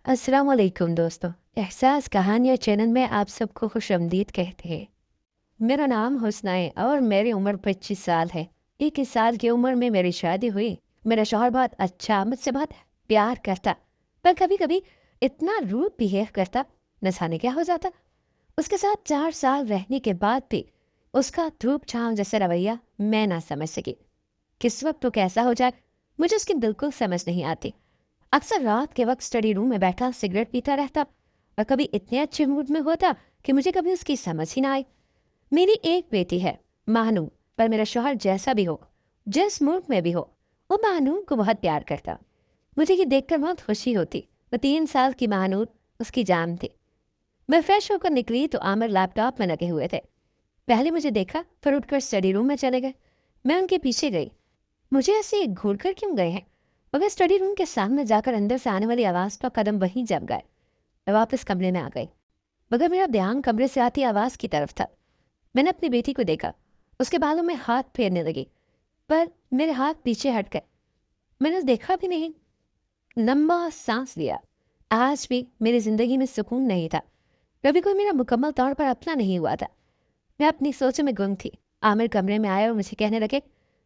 अस्सलाम वालेकुम दोस्तों। एहसास कहानियाँ चैनल में आप सबको खुशामदीद कहते हैं। मेरा नाम हुस्ना है और मेरी उम्र 25 साल है। 21 साल की उम्र में मेरी शादी हुई। मेरा शौहर बहुत अच्छा, मुझसे बहुत प्यार करता, पर कभी कभी इतना रूड बिहेव करता, न जाने क्या हो जाता। उसके साथ 4 साल रहने के बाद भी उसका धूप छांव जैसा रवैया मैं ना समझ सकी। किस वक्त तो कैसा हो जाए मुझे उसकी बिल्कुल समझ नहीं आती। अक्सर रात के वक्त स्टडी रूम में बैठा सिगरेट पीता रहता और कभी इतने अच्छे मूड में होता कि मुझे कभी उसकी समझ ही ना आई। मेरी एक बेटी है, महानू, पर मेरा शौहर जैसा भी हो, जिस मूड में भी हो, वो महानूर को बहुत प्यार करता। मुझे ये देखकर बहुत खुशी होती। वो 3 साल की महानूर उसकी जान थी। मैं फ्रेश होकर निकली तो आमिर लैपटॉप में लगे हुए थे। पहले मुझे देखा, फिर उठकर स्टडी रूम में चले गए। मैं उनके पीछे गई। मुझे ऐसे घूर कर क्यों गए हैं? मगर स्टडी रूम के सामने जाकर अंदर से आने वाली आवाज़ पर कदम वहीं जम गए। मैं वापस कमरे में आ गई, मगर मेरा ध्यान कमरे से आती आवाज़ की तरफ था। मैंने अपनी बेटी को देखा। उसके बालों में हाथ फेरने लगी, पर मेरे हाथ पीछे हट गए। मैंने देखा भी नहीं। लंबा सांस लिया। आज भी मेरी जिंदगी में सुकून नहीं था। कभी कोई मेरा मुकम्मल तौर पर अपना नहीं हुआ था। मैं अपनी सोचों में गुम थी। आमिर कमरे में आए और मुझे कहने लगे,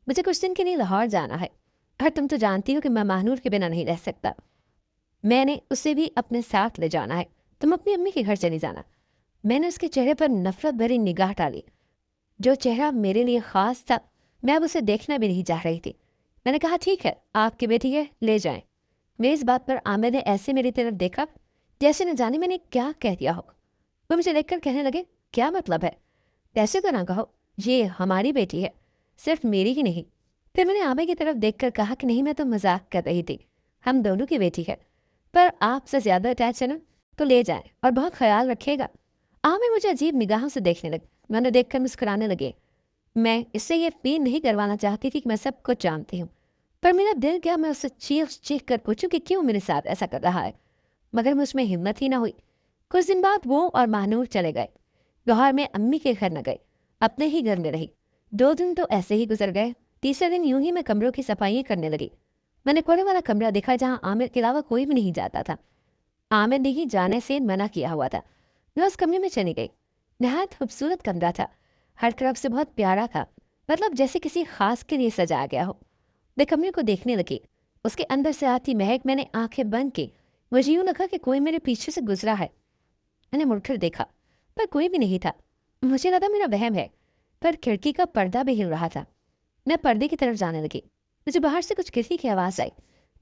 मुझे कुछ दिन के लिए लाहौर जाना है और तुम तो जानती हो कि मैं महानूर के बिना नहीं रह सकता। मैंने उसे भी अपने साथ ले जाना है। तुम अपनी अम्मी के घर चली जाना। मैंने उसके चेहरे पर नफरत भरी निगाह डाली। जो चेहरा मेरे लिए खास था, मैं अब उसे देखना भी नहीं चाह रही थी। मैंने कहा, ठीक है, आपकी बेटी है, ले जाएं। मेरी इस बात पर आमिर ने ऐसे मेरी तरफ देखा जैसे न जाने मैंने क्या कह दिया हो। वो मुझे देखकर कहने लगे, क्या मतलब है? ऐसे तो ना कहो, ये हमारी बेटी है, सिर्फ मेरी ही नहीं। फिर मैंने आमिर की तरफ देखकर कहा कि नहीं, मैं तो मजाक कर रही थी, हम दोनों की बेटी है, पर आपसे ज्यादा अटैच है ना, तो ले जाए और बहुत ख्याल रखिएगा। आमिर मुझे अजीब निगाहों से देखने लगे। मैंने देखकर मुस्कुराने लगे। मैं इससे ये फील नहीं करवाना चाहती थी कि मैं सब कुछ जानती हूँ, पर मेरा दिल क्या, मैं उससे चीख चीख कर पूछूं कि क्यों मेरे साथ ऐसा कर रहा है। मगर मुझ में हिम्मत ही ना हुई। कुछ दिन बाद वो और महानूर चले गए। दोपहर में अम्मी के घर न गए, अपने ही घर में रही। 2 दिन तो ऐसे ही गुजर गए। तीसरे दिन यूं ही मैं कमरों की सफाई करने लगी। मैंने कोने वाला कमरा देखा जहां आमिर के अलावा कोई भी नहीं जाता था। आमिर ने ही जाने से मना किया हुआ था। मैं उस कमरे में चली गई। नहायत खूबसूरत कमरा था। हर तरफ से बहुत प्यारा था, मतलब जैसे किसी खास के लिए सजाया गया हो। मैं कमरे को देखने लगी। उसके अंदर से आती महक, मैंने आंखें बंद की। मुझे यूं लगा कि कोई मेरे पीछे से गुजरा है। मैंने मुड़कर देखा, पर कोई भी नहीं था। मुझे लगा मेरा वहम है, पर खिड़की का पर्दा भी हिल रहा था। मैं पर्दे की तरफ जाने लगी। मुझे बाहर से कुछ किसी की आवाज़ आई।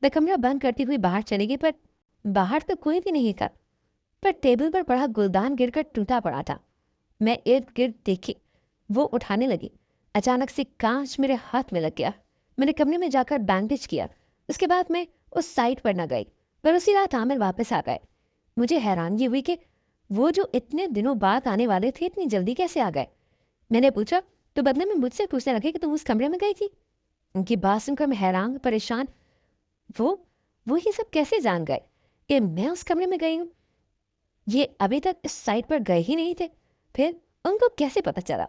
मैं कमरा बंद करती हुई बाहर चली गई, पर बाहर तो कोई भी नहीं था। पर टेबल पर पड़ा गुलदान गिरकर टूटा पड़ा था। मैं इर्द गिर्द देखी। वो उठाने लगी। अचानक से कांच मेरे हाथ में लग गया। मैंने कमरे में जाकर बैंडेज किया। उसके बाद मैं उस साइड पर न गई, पर उसी रात आमिर वापस आ गए। मुझे हैरानगी हुई कि वो जो इतने दिनों बाद आने वाले थे, इतनी जल्दी कैसे आ गए। मैंने पूछा, तो बदले में मुझसे पूछने लगे कि तुम उस कमरे में गई थी। उनकी बात सुनकर मैं हैरान परेशान। वो वो ये सब कैसे जान गए कि मैं उस कमरे में गई हूँ? ये अभी तक इस साइट पर गए ही नहीं थे, फिर उनको कैसे पता चला?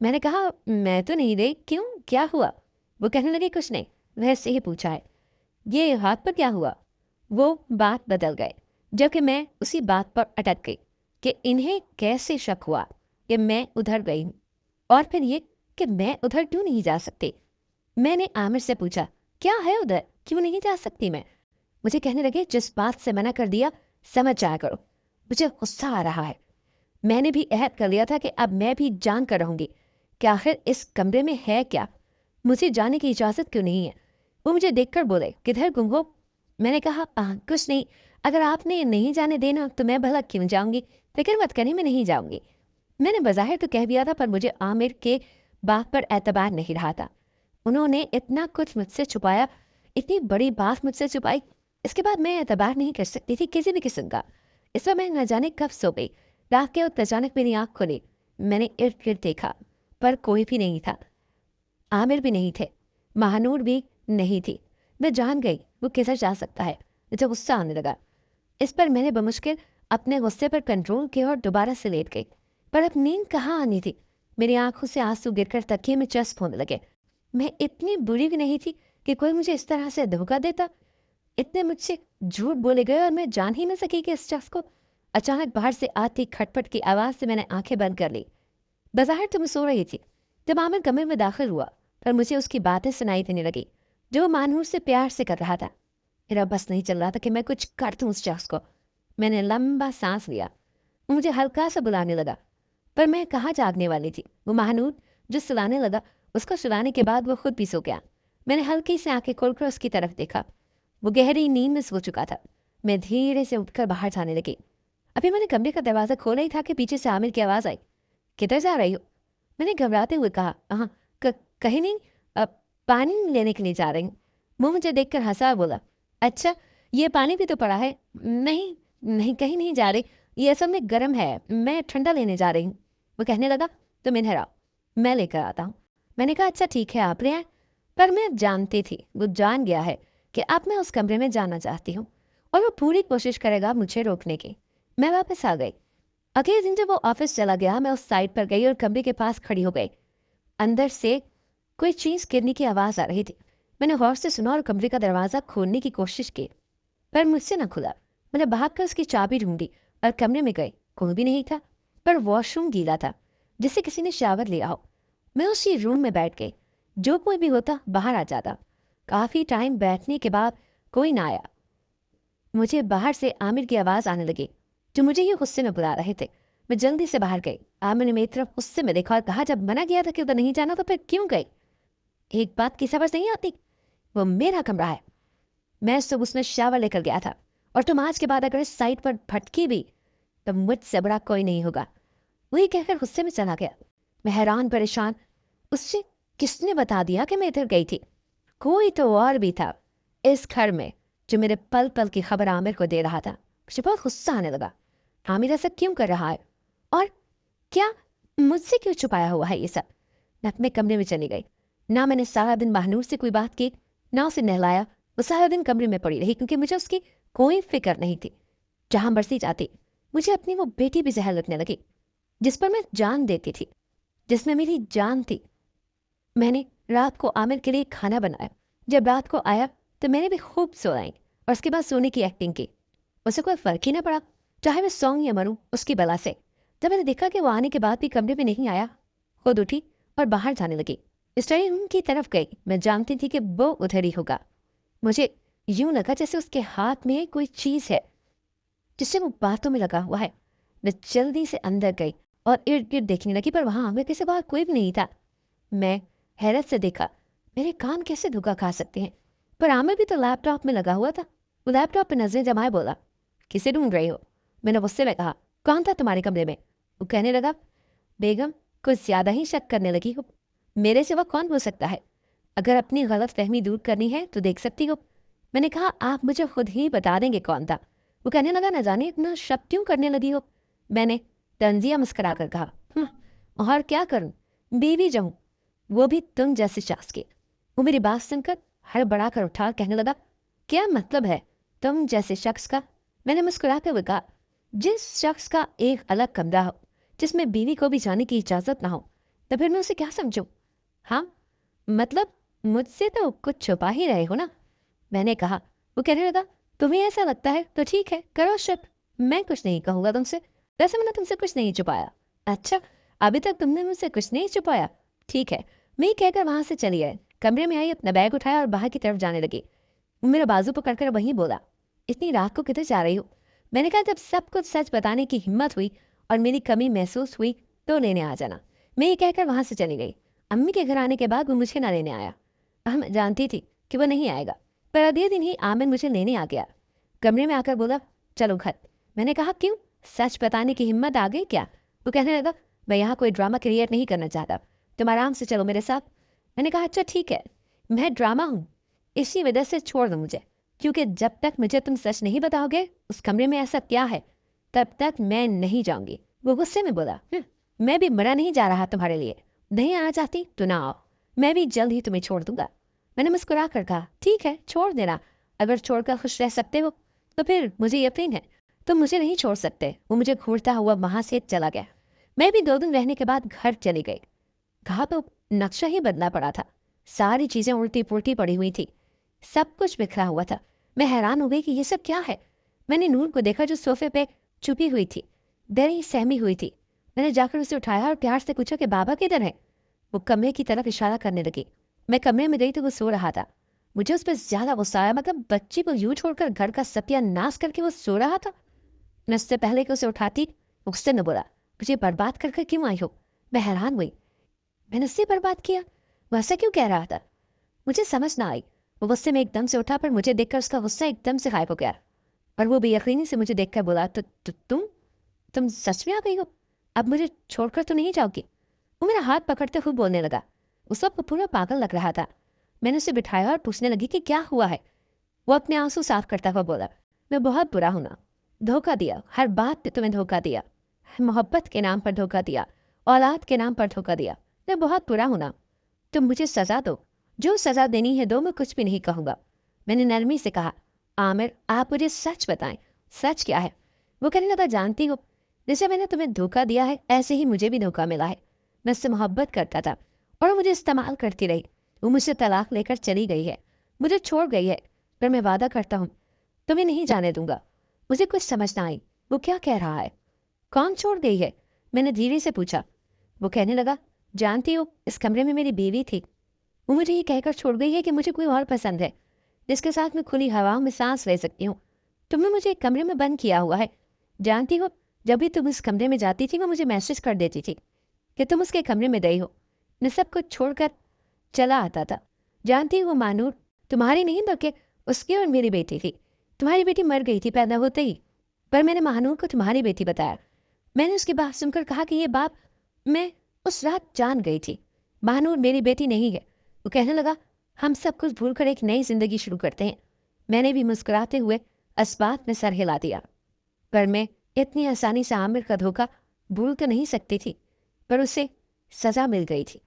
मैंने कहा, मैं तो नहीं गई, क्यों, क्या हुआ? वो कहने लगे, कुछ नहीं, वैसे ही पूछा है। ये हाथ पर क्या हुआ? वो बात बदल गए, जबकि मैं उसी बात पर अटक गई कि इन्हें कैसे शक हुआ कि मैं उधर गई हूँ, और फिर ये कि मैं उधर क्यों नहीं जा सकती। मैंने आमिर से पूछा, क्या है उधर, क्यों नहीं जा सकती मैं? मुझे कहने लगे, जिस बात से मना कर दिया, समझ जाया करो। मुझे गुस्सा आ रहा है। मैंने भी अहद कर लिया था कि अब मैं भी जान कर रहूंगी कि आखिर इस कमरे में है क्या। मुझे जाने की इजाज़त क्यों नहीं है? वो मुझे देखकर बोले, किधर गुम हो? मैंने कहा, कुछ नहीं, अगर आपने नहीं जाने देना तो मैं भला क्यों जाऊंगी। फिक्र मत करें, मैं नहीं जाऊंगी। मैंने बज़ाहिर तो कह दिया था, पर मुझे आमिर के बात पर एतबार नहीं रहा था। उन्होंने इतना कुछ मुझसे छुपाया, इतनी बड़ी बात मुझसे छुपाई। इसके बाद मैं एतबार नहीं कर सकती थी किसी भी किस्म का। इस पर मैं न जाने कब सो गई। रात के वक्त अचानक मेरी आँख खुली। मैंने इर्द गिर्द देखा, पर कोई भी नहीं था। आमिर भी नहीं थे, महानूर भी नहीं थी। मैं जान गई वो किधर जा सकता है। मुझे गुस्सा आने लगा। इस पर मैंने बमुश्किल अपने गुस्से पर कंट्रोल किया और दोबारा से लेट गई। पर अब नींद कहाँ आनी थी। मेरी आंखों से आंसू गिरकर तकिए में चस्प होने लगे। मैं इतनी बुरी भी नहीं थी कि कोई मुझे इस तरह से धोखा देता। इतने मुझसे झूठ बोले गए और मैं जान ही न सकी कि इस शख्स को। अचानक बाहर से आती खटपट की आवाज़ से मैंने आंखें बंद कर ली। बाहर तो मैं सो रही थी जब आमिर कमरे में दाखिल हुआ, पर मुझे उसकी बातें सुनाई देने लगी जो वो मानूर से प्यार से कर रहा था। मेरा बस नहीं चल रहा था कि मैं कुछ कर दूं उस शख्स को। मैंने लंबा सांस लिया। मुझे हल्का सा बुलाने लगा, पर मैं कहाँ जागने वाली थी। वो महानूर जो सुलाने लगा, उसको सुलाने के बाद वो खुद भी सो गया। मैंने हल्की से आंखें खोलकर उसकी तरफ देखा। वो गहरी नींद में सो चुका था। मैं धीरे से उठकर बाहर जाने लगी। अभी मैंने कमरे का दरवाज़ा खोला ही था कि पीछे से आमिर की आवाज़ आई, किधर जा रही हो? मैंने घबराते हुए कहा, हाँ, कहीं नहीं, अब पानी लेने के लिए जा रही हूँ। वो मुझे देखकर हंसा और बोला, अच्छा, ये पानी भी तो पड़ा है। नहीं, नहीं, कहीं नहीं जा रही, ये असल में गर्म है, मैं ठंडा लेने जा रही हूँ। वो कहने लगा, तुम इन्हें रहो, मैं लेकर आता हूँ। मैंने कहा, अच्छा ठीक है, आप ले आए। पर मैं जानती थी वो जान गया है कि अब मैं उस कमरे में जाना चाहती हूँ और वो पूरी कोशिश करेगा मुझे रोकने की। मैं वापस आ गई। अगले दिन जब वो ऑफिस चला गया, मैं उस साइड पर गई और कमरे के पास खड़ी हो गई। अंदर से कोई चीज़ गिरने की आवाज़ आ रही थी। मैंने गौर से सुना और कमरे का दरवाज़ा खोलने की कोशिश की, पर मुझसे न खुला। मैंने भागकर उसकी चाबी ढूंढी और कमरे में गई। कोई भी नहीं था, पर वॉशरूम गीला था, जिससे किसी ने शावर लिया हो। मैं उसी रूम में बैठ गई। जो कोई भी होता बाहर आ जाता। काफ़ी टाइम बैठने के बाद कोई ना आया। मुझे बाहर से आमिर की आवाज़ आने लगी, जो मुझे ही गुस्से में बुला रहे थे। मैं जल्दी से बाहर गई। आमिर ने मेरी तरफ गुस्से में देखा और कहा, जब मना किया था कि उधर नहीं जाना तो फिर क्यों गई? एक बात की समझ नहीं आती, वो मेरा कमरा है। मैं सुबह उसमें शावर लेकर गया था, और तुम आज के बाद अगर इस साइड पर भटकी भी तो मुझसे बड़ा कोई नहीं होगा। वही कहकर गुस्से में चला गया। मैं हैरान परेशान, उससे किसने बता दिया कि मैं इधर गई थी? कोई तो और भी था इस घर में, जो मेरे पल पल की खबर आमिर को दे रहा था। मुझे बहुत गुस्सा आने लगा। आमिर ऐसा क्यों कर रहा है, और क्या मुझसे क्यों छुपाया हुआ है ये सब? मैं अपने कमरे में चली गई। ना मैंने सारा दिन महानूर से कोई बात की, ना उसे नहलाया। वो सारा दिन कमरे में पड़ी रही, क्योंकि मुझे उसकी कोई फिक्र नहीं थी। जहां मर्जी जाती, मुझे अपनी वो बेटी भी जहर लगने लगी, जिस पर मैं जान देती थी, जिसमें मेरी जान थी। मैंने रात को आमिर के लिए खाना बनाया। जब रात को आया तो मैंने भी खूब सोई और उसके बाद सोने की एक्टिंग की। उसे कोई फर्क ही ना पड़ा, चाहे मैं सोऊं या मरूं उसकी बला से। जब मैंने देखा कि वो आने के बाद भी कमरे में नहीं आया, खुद उठी और बाहर जाने लगी। स्टडी रूम की तरफ गई। मैं जानती थी कि वो उधर ही होगा। मुझे यूं लगा जैसे उसके हाथ में कोई चीज़ है जिससे वो बातों में लगा हुआ है। मैं जल्दी से अंदर गई और इर्द गिर्द देखने लगी, पर वहां आमिर के सिवा कोई भी नहीं था। मैं हैरत से देखा, मेरे कान कैसे धोखा खा सकते हैं? पर आमिर भी तो लैपटॉप में लगा हुआ था। वो लैपटॉप पे नजरें जमाए बोला, किसे ढूंढ रही हो? मैंने गुस्से में कहा, कौन था तुम्हारे कमरे में? वो कहने लगा, बेगम, कुछ ज्यादा ही शक करने लगी हो। मेरे सिवा कौन हो सकता है? अगर अपनी गलत फहमी दूर करनी है तो देख सकती हो। मैंने कहा, आप मुझे खुद ही बता देंगे कौन था। वो कहने लगा, न जाने इतना शक क्यों करने लगी हो। मैंने तंजिया मुस्करा कर कहा, और क्या करूं, बीवी जमूं, वो भी तुम जैसे शख्स की। वो मेरी बात सुनकर हड़बड़ा कर उठा, कहने लगा, क्या मतलब है तुम जैसे शख्स का? मैंने मुस्कुराते हुए कहा, जिस शख्स का एक अलग कमरा हो, जिसमें बीवी को भी जाने की इजाजत ना हो, तो फिर मैं उसे क्या समझूं? हाँ, मतलब मुझसे तो कुछ छुपा ही रहे हो ना? मैंने कहा। वो कहने लगा, तुम्हें ऐसा लगता है तो ठीक है, करो शक, मैं कुछ नहीं कहूंगा तुमसे। वैसे मैंने तुमसे कुछ नहीं छुपाया। अच्छा, अभी तक तुमने मुझसे कुछ नहीं छुपाया? ठीक है। मैं ये कहकर वहां से चली आई, कमरे में आई, अपना बैग उठाया और बाहर की तरफ जाने लगी। वो मेरा बाजू पकड़कर वहीं बोला, इतनी रात को किधर जा रही हो? मैंने कहा, जब सब कुछ सच बताने की हिम्मत हुई और मेरी कमी महसूस हुई तो लेने आ जाना। मैं ये कहकर वहां से चली गई। अम्मी के घर आने के बाद वो मुझे ना लेने आया। हम जानती थी कि वो नहीं आएगा, पर अगले दिन ही आमिर मुझे लेने आ गया। कमरे में आकर बोला, चलो घर। मैंने कहा, क्यों, सच बताने की हिम्मत आ गई क्या? वो कहने लगा, मैं यहाँ कोई ड्रामा क्रिएट नहीं करना चाहता, तुम आराम से चलो मेरे साथ। मैंने कहा, अच्छा ठीक है, मैं ड्रामा हूँ, इसी वजह से छोड़ दो मुझे, क्योंकि जब तक मुझे तुम सच नहीं बताओगे उस कमरे में ऐसा क्या है, तब तक मैं नहीं जाऊंगी। वो गुस्से में बोला, मैं भी मरा नहीं जा रहा तुम्हारे लिए, नहीं आना चाहती तो ना आओ, मैं भी जल्द ही तुम्हें छोड़ दूंगा। मैंने मुस्कुरा कर कहा, ठीक है, छोड़ देना, अगर छोड़कर खुश रह सकते हो तो फिर मुझे यकीन है तुम मुझे नहीं छोड़ सकते। वो मुझे घूरता हुआ वहां से चला गया। मैं भी 2 दिन रहने के बाद घर चली गई। कहा तो नक्शा ही बदला पड़ा था, सारी चीजें उल्टी पुल्टी पड़ी हुई थी, सब कुछ बिखरा हुआ था। میں حیران ہو گئی کہ یہ سب کیا ہے۔ میں نے نور کو دیکھا جو صوفے پہ چھپی ہوئی تھی، دری سہمی ہوئی تھی۔ میں نے جا کر اسے اٹھایا اور پیار سے پوچھا کہ بابا کدھر ہے؟ وہ کمرے کی طرف اشارہ کرنے لگی۔ میں کمرے میں گئی تو وہ سو رہا تھا۔ مجھے اس پہ زیادہ غصہ آیا، مطلب بچی کو یوں چھوڑ کر گھر کا ستیہ ناش کر کے وہ سو رہا تھا۔ میں اس سے پہلے کہ اسے اٹھاتی غصے میں بولا، مجھے برباد کر کے کیوں آئی ہو؟ میں حیران ہوئی، میں نے اسے برباد کیا؟ وہ ایسا کیوں کہہ رہا تھا؟ مجھے سمجھ نہ آئی۔ وہ غصے میں ایک دم سے اٹھا، پر مجھے دیکھ کر اس کا غصہ ایک دم سے غائب ہو گیا، اور وہ بے یقینی سے مجھے دیکھ کر بولا، تم سچ میں آ گئی ہو؟ اب مجھے چھوڑ کر تو نہیں جاؤ گی؟ وہ میرا ہاتھ پکڑتے ہوئے بولنے لگا۔ اس وقت وہ پورا پاگل لگ رہا تھا۔ میں نے اسے بٹھایا اور پوچھنے لگی کہ کیا ہوا ہے؟ وہ اپنے آنسو صاف کرتا ہوا بولا، میں بہت برا ہوں نا، دھوکہ دیا، ہر بات پہ تمہیں دھوکہ دیا، محبت کے نام پر دھوکہ دیا، اولاد کے نام پر دھوکہ دیا، میں بہت برا ہوں نا، تم مجھے سزا دو، جو سزا دینی ہے دو، میں کچھ بھی نہیں کہوں گا۔ میں نے نرمی سے کہا، عامر آپ مجھے سچ بتائیں، سچ کیا ہے؟ وہ کہنے لگا، جانتی ہو جیسے میں نے تمہیں دھوکہ دیا ہے ایسے ہی مجھے بھی دھوکہ ملا ہے۔ میں اس سے محبت کرتا تھا اور وہ مجھے استعمال کرتی رہی۔ وہ مجھ سے طلاق لے کر چلی گئی ہے، مجھے چھوڑ گئی ہے، پر میں وعدہ کرتا ہوں تمہیں نہیں جانے دوں گا۔ مجھے کچھ سمجھ نہ آئی، وہ کیا کہہ رہا ہے؟ کون چھوڑ گئی ہے؟ میں نے دھیرے سے پوچھا۔ وہ کہنے لگا، جانتی ہو اس کمرے میں میری بیوی تھی، وہ مجھے یہ کہہ کر چھوڑ گئی ہے کہ مجھے کوئی اور پسند ہے جس کے ساتھ میں کھلی ہواؤں میں سانس لے سکتی ہوں۔ تم نے مجھے ایک کمرے میں بند کیا ہوا ہے، جانتی ہو جب بھی تم اس کمرے میں جاتی تھی وہ مجھے میسج کر دیتی تھی کہ تم اس کے کمرے میں گئی ہو۔ میں سب کچھ چھوڑ کر چلا آتا تھا۔ جانتی ہو وہ مانور تمہاری نہیں بلکہ اس کی اور میری بیٹی تھی۔ تمہاری بیٹی مر گئی تھی پیدا ہوتے ہی، پر میں نے مہانور کو تمہاری بیٹی بتایا۔ میں نے اس کی بات سن کر کہا کہ یہ بات میں اس رات جان گئی تھی، مہانور میری بیٹی نہیں ہے۔ وہ کہنے لگا، ہم سب کچھ بھول کر ایک نئی زندگی شروع کرتے ہیں۔ میں نے بھی مسکراتے ہوئے اسبات میں سر ہلا دیا، پر میں اتنی آسانی سے عامر کا دھوکہ بھول تو نہیں سکتی تھی، پر اسے سزا مل گئی تھی۔